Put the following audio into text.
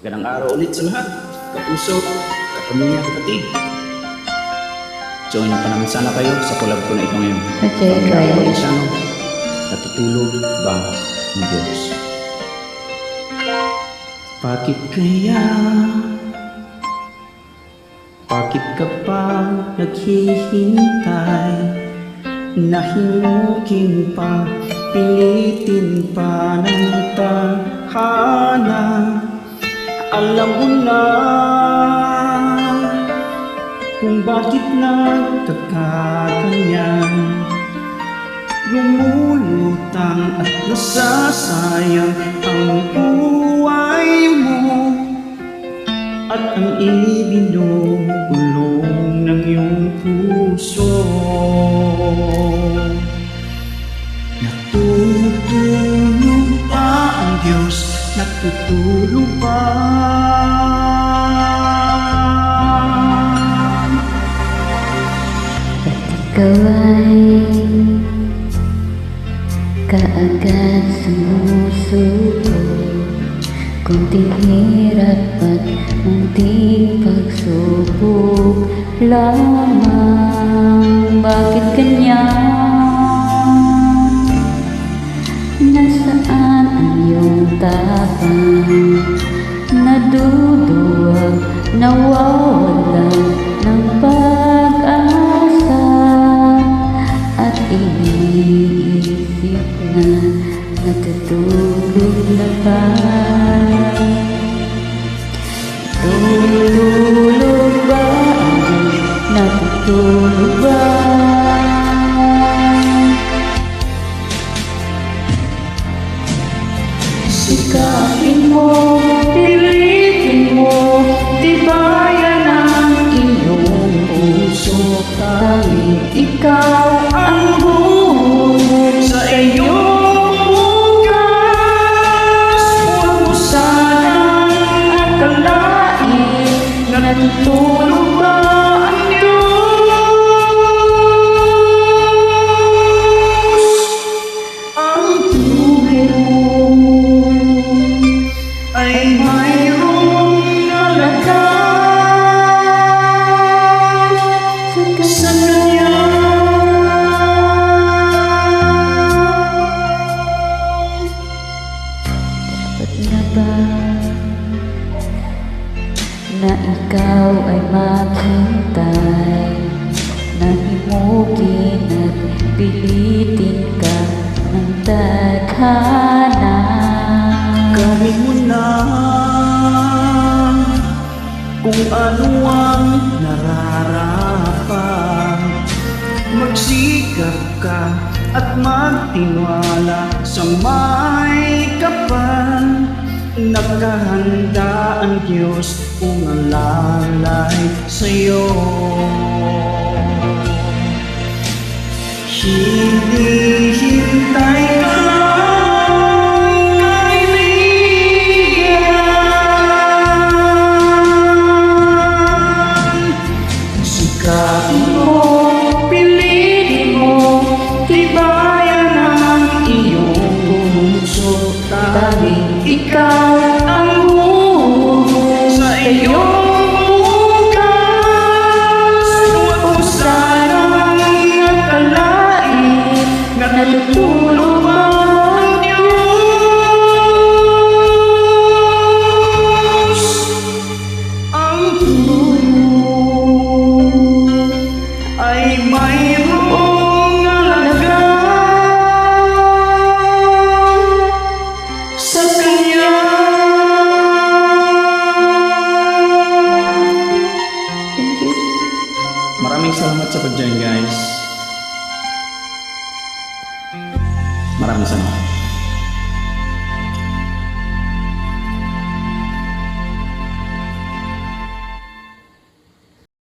Ganang araw ulit sa lahat, kapuso, kapamilya, kapatid. Join pa naman sana kayo sa collab ko na ito ngayon. Okay, From try Dato it. Isiano, natutulog ba ang Diyos? Bakit kaya? Bakit ka pa naghihintay? Nahimukin pa, pilitin pa ng tadhana. Alam mo na kung bakit nagkakaganyan. Lumulutang at nasasayang ang buhay mo at ang ibinubulong ng iyong puso. Natutulog ba ang Diyos? Natutulog ba? Ikaw ay kaagad sumusuko, kunting hirap at munting pagsubok lamang. Bakit ganyan? Nasaan ang iyong tapang? Naduduwag, nawawalan ng pag-asa, at iniisip na natutulog na ba? Tutulog ba ang Diyos? Natutulog ba? Sikapin mo, pilitin mo, tibayan ang iyong puso. Tanging ikaw ang buhok Sa iyong bukas. Huwag mo sanang akalain na natutulog ba ang Diyos? Ang buhay mo ay mayroong nalagay sa Kanya. Ba't na ba na ikaw ay maghintay, na himukin at pilitin ka ng tadhana? Gawin mo na kung ano ang nararapat. Magsikap ka at magtiwala sa may kapal. Nakahanda ang Diyos umalalay sa'yo. Hinihintay ka lang, kaibigan. Sikapin mo, pilitin mo, tibayan ang iyong puso. Tanging ikaw ang buhok sa iyong bukas. Huwag mo sanang akalain na natutulog ba ang Diyos? Ang tulog ay mayroong alagay sa Kanya. Thank you. Maraming salamat sa pag-join, guys. Maraming salamat.